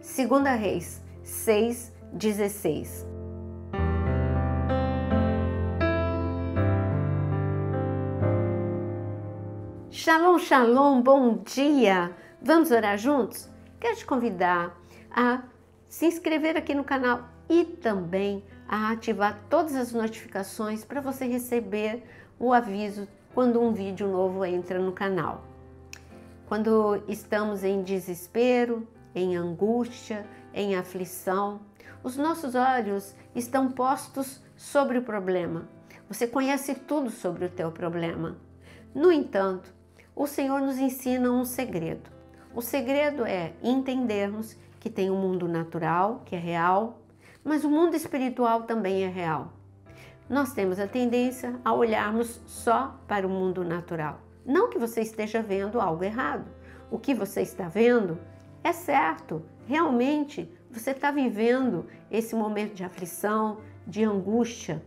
2 Reis 6:16. Shalom, shalom, bom dia! Vamos orar juntos? Quero te convidar a se inscrever aqui no canal e também a ativar todas as notificações para você receber o aviso quando um vídeo novo entra no canal. Quando estamos em desespero, em angústia, em aflição, os nossos olhos estão postos sobre o problema. Você conhece tudo sobre o teu problema. No entanto, o Senhor nos ensina um segredo. O segredo é entendermos que tem um mundo natural, que é real, mas o mundo espiritual também é real. Nós temos a tendência a olharmos só para o mundo natural. Não que você esteja vendo algo errado. O que você está vendo é certo. Realmente, você está vivendo esse momento de aflição, de angústia.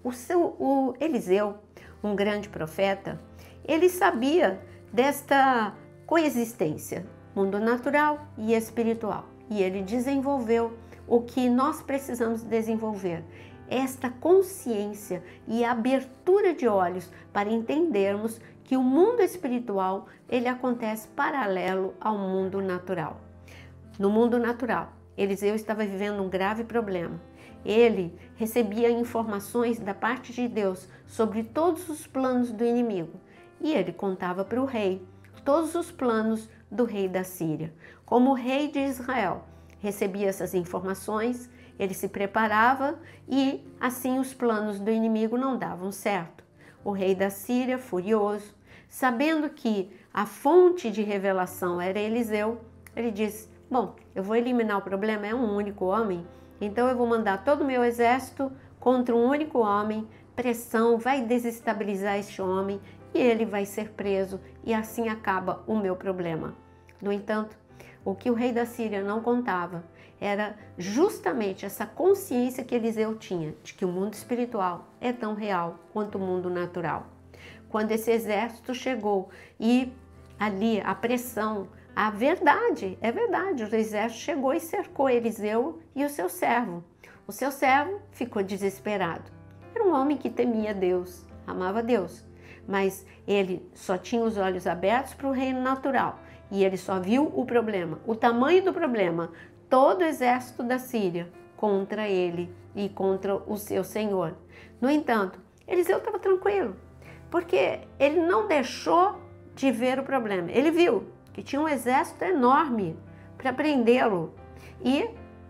O Eliseu, um grande profeta, ele sabia desta coexistência, mundo natural e espiritual. E ele desenvolveu o que nós precisamos desenvolver, esta consciência e abertura de olhos para entendermos que o mundo espiritual, ele acontece paralelo ao mundo natural. No mundo natural, Eliseu estava vivendo um grave problema. Ele recebia informações da parte de Deus sobre todos os planos do inimigo. E ele contava para o rei todos os planos do rei da Síria. Como o rei de Israel recebia essas informações, ele se preparava e assim os planos do inimigo não davam certo. O rei da Síria, furioso, sabendo que a fonte de revelação era Eliseu, ele disse: bom, eu vou eliminar o problema, é um único homem, então eu vou mandar todo o meu exército contra um único homem, pressão, vai desestabilizar este homem e ele vai ser preso e assim acaba o meu problema. No entanto, o que o rei da Síria não contava era justamente essa consciência que Eliseu tinha de que o mundo espiritual é tão real quanto o mundo natural. Quando esse exército chegou e ali a pressão, a verdade, é verdade, o exército chegou e cercou Eliseu e o seu servo. O seu servo ficou desesperado. Era um homem que temia Deus, amava Deus, mas ele só tinha os olhos abertos para o reino natural e ele só viu o problema, o tamanho do problema, todo o exército da Síria contra ele e contra o seu senhor. No entanto, Eliseu estava tranquilo, porque ele não deixou de ver o problema. Ele viu que tinha um exército enorme para prendê-lo,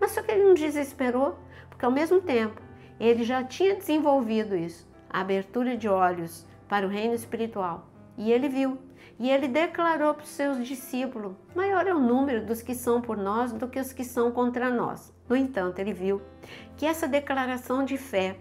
mas só que ele não desesperou, porque ao mesmo tempo ele já tinha desenvolvido isso, a abertura de olhos para o reino espiritual. E ele viu, e ele declarou para os seus discípulos: maior é o número dos que são por nós do que os que são contra nós. No entanto, ele viu que essa declaração de fé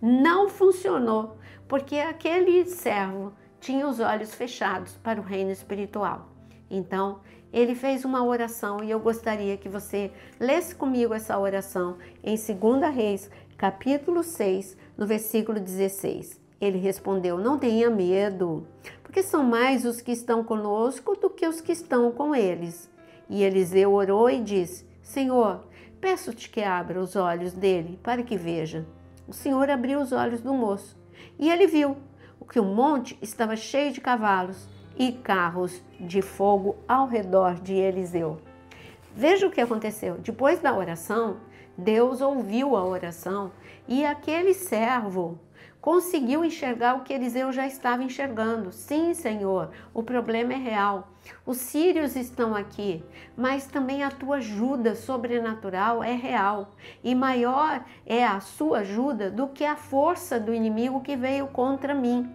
não funcionou, porque aquele servo tinha os olhos fechados para o reino espiritual. Então, ele fez uma oração e eu gostaria que você lesse comigo essa oração em 2 Reis, capítulo 6, no versículo 16. Ele respondeu: não tenha medo, porque são mais os que estão conosco do que os que estão com eles. E Eliseu orou e disse: Senhor, peço-te que abra os olhos dele para que veja. O Senhor abriu os olhos do moço e ele viu que o monte estava cheio de cavalos e carros de fogo ao redor de Eliseu. Veja o que aconteceu. Depois da oração, Deus ouviu a oração e aquele servo conseguiu enxergar o que Eliseu já estava enxergando. Sim, Senhor, o problema é real. Os sírios estão aqui, mas também a tua ajuda sobrenatural é real. E maior é a sua ajuda do que a força do inimigo que veio contra mim.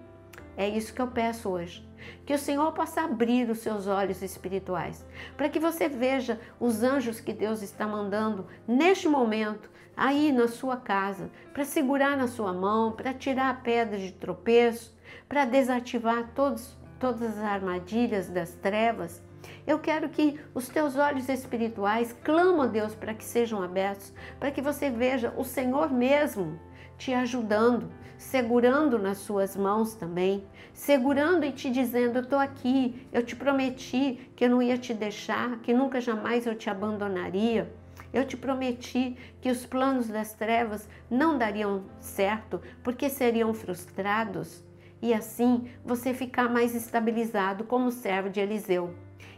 É isso que eu peço hoje. Que o Senhor possa abrir os seus olhos espirituais, para que você veja os anjos que Deus está mandando neste momento, aí na sua casa, para segurar na sua mão, para tirar a pedra de tropeço, para desativar todas as armadilhas das trevas. Eu quero que os teus olhos espirituais clamam a Deus para que sejam abertos, para que você veja o Senhor mesmo te ajudando, segurando nas suas mãos também, segurando e te dizendo: eu estou aqui, eu te prometi que eu não ia te deixar, que nunca jamais eu te abandonaria. Eu te prometi que os planos das trevas não dariam certo, porque seriam frustrados. E assim você ficar mais estabilizado como servo de Eliseu.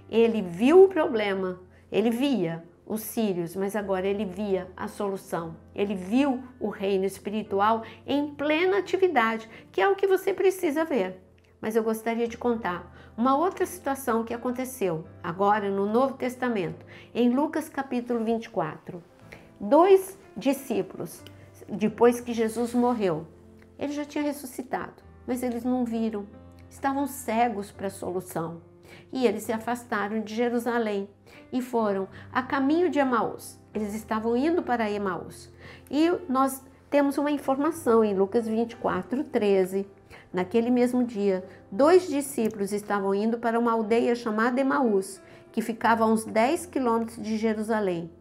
Ele viu o problema, ele via os sírios, mas agora ele via a solução. Ele viu o reino espiritual em plena atividade, que é o que você precisa ver. Mas eu gostaria de contar uma outra situação que aconteceu agora no Novo Testamento, em Lucas capítulo 24. 2 discípulos, depois que Jesus morreu, ele já tinha ressuscitado, mas eles não viram, estavam cegos para a solução. E eles se afastaram de Jerusalém e foram a caminho de Emaús. Eles estavam indo para Emaús. E nós temos uma informação em Lucas 24, 13. Naquele mesmo dia, 2 discípulos estavam indo para uma aldeia chamada Emaús, que ficava a uns 10 quilômetros de Jerusalém.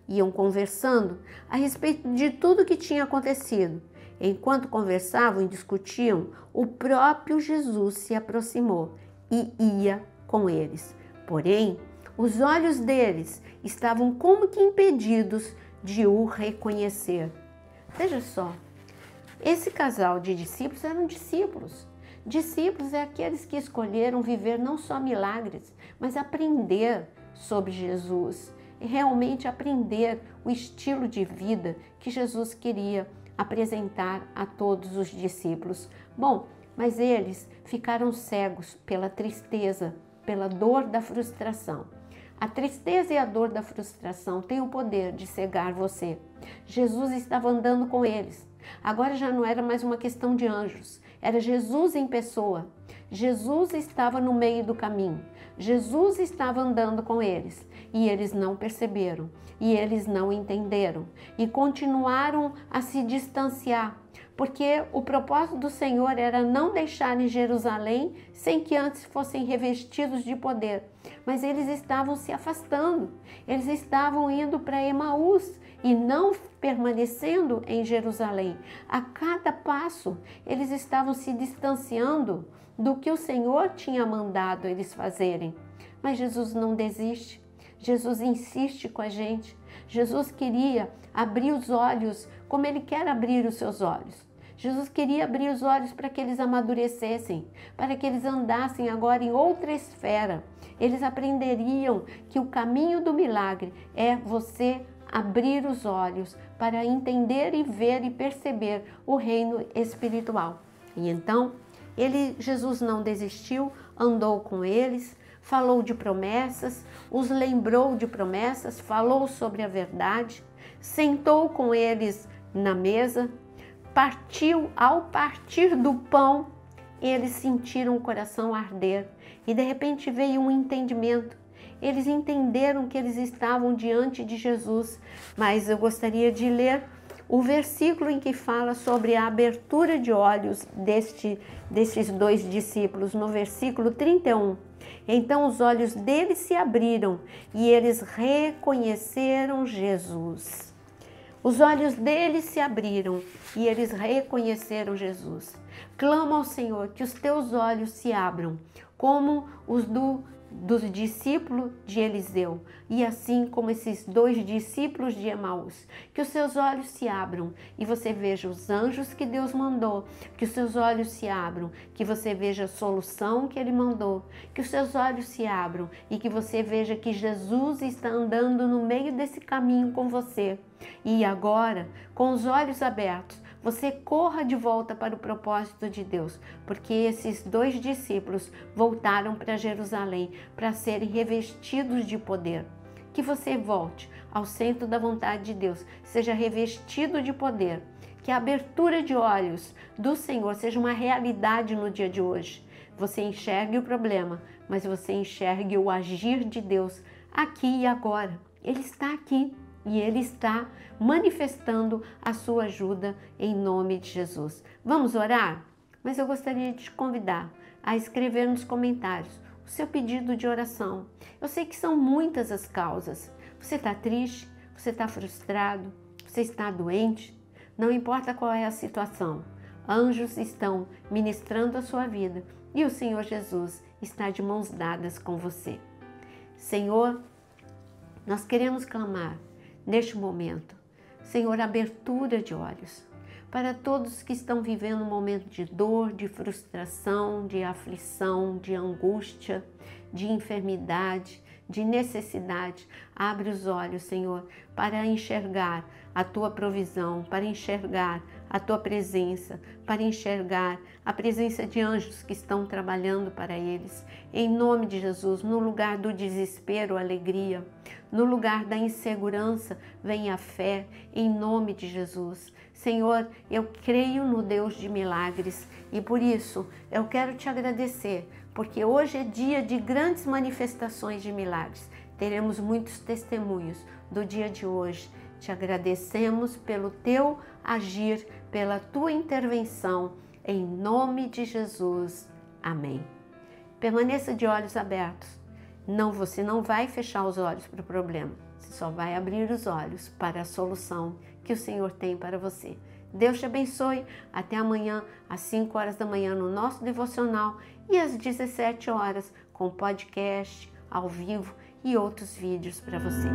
Iam conversando a respeito de tudo que tinha acontecido. Enquanto conversavam e discutiam, o próprio Jesus se aproximou e ia com eles. Porém, os olhos deles estavam como que impedidos de o reconhecer. Veja só, esse casal de discípulos eram discípulos. Discípulos é aqueles que escolheram viver não só milagres, mas aprender sobre Jesus. E realmente aprender o estilo de vida que Jesus queria apresentar a todos os discípulos. Bom, mas eles ficaram cegos pela tristeza, pela dor da frustração. A tristeza e a dor da frustração têm o poder de cegar você. Jesus estava andando com eles. Agora já não era mais uma questão de anjos, era Jesus em pessoa. Jesus estava no meio do caminho. Jesus estava andando com eles e eles não perceberam, e eles não entenderam e continuaram a se distanciar, porque o propósito do Senhor era não deixarem Jerusalém sem que antes fossem revestidos de poder. Mas eles estavam se afastando, eles estavam indo para Emaús e não permanecendo em Jerusalém. A cada passo, eles estavam se distanciando do que o Senhor tinha mandado eles fazerem. Mas Jesus não desiste, Jesus insiste com a gente. Jesus queria abrir os olhos como Ele quer abrir os seus olhos. Jesus queria abrir os olhos para que eles amadurecessem, para que eles andassem agora em outra esfera. Eles aprenderiam que o caminho do milagre é você abrir os olhos para entender e ver e perceber o reino espiritual. E então, Jesus não desistiu, andou com eles, falou de promessas, os lembrou de promessas, falou sobre a verdade, sentou com eles na mesa, ao partir do pão, eles sentiram o coração arder e de repente veio um entendimento. Eles entenderam que eles estavam diante de Jesus, mas eu gostaria de ler o versículo em que fala sobre a abertura de olhos destes 2 discípulos, no versículo 31. Então os olhos deles se abriram e eles reconheceram Jesus. Os olhos deles se abriram e eles reconheceram Jesus. Clama ao Senhor que os teus olhos se abram, como os dos discípulos de Eliseu, e assim como esses 2 discípulos de Emaús, que os seus olhos se abram e você veja os anjos que Deus mandou, que os seus olhos se abram, que você veja a solução que Ele mandou, que os seus olhos se abram e que você veja que Jesus está andando no meio desse caminho com você. E agora, com os olhos abertos, você corra de volta para o propósito de Deus, porque esses 2 discípulos voltaram para Jerusalém para serem revestidos de poder. Que você volte ao centro da vontade de Deus, seja revestido de poder, que a abertura de olhos do Senhor seja uma realidade no dia de hoje. Você enxergue o problema, mas você enxergue o agir de Deus aqui e agora. Ele está aqui. E Ele está manifestando a sua ajuda em nome de Jesus. Vamos orar? Mas eu gostaria de te convidar a escrever nos comentários o seu pedido de oração. Eu sei que são muitas as causas. Você está triste, você está frustrado, você está doente. Não importa qual é a situação, anjos estão ministrando a sua vida e o Senhor Jesus está de mãos dadas com você. Senhor, nós queremos clamar neste momento, Senhor, abertura de olhos para todos que estão vivendo um momento de dor, de frustração, de aflição, de angústia, de enfermidade, de necessidade. Abre os olhos, Senhor, para enxergar a Tua provisão, para enxergar a Tua presença, para enxergar a presença de anjos que estão trabalhando para eles. Em nome de Jesus, no lugar do desespero, alegria, no lugar da insegurança, vem a fé, em nome de Jesus. Senhor, eu creio no Deus de milagres e por isso eu quero te agradecer, porque hoje é dia de grandes manifestações de milagres. Teremos muitos testemunhos do dia de hoje. Te agradecemos pelo teu agir, pela tua intervenção, em nome de Jesus. Amém. Permaneça de olhos abertos. Você não vai fechar os olhos para o problema, você só vai abrir os olhos para a solução que o Senhor tem para você. Deus te abençoe. Até amanhã, às 5 horas da manhã, no nosso devocional e às 17 horas, com podcast, ao vivo e outros vídeos para você.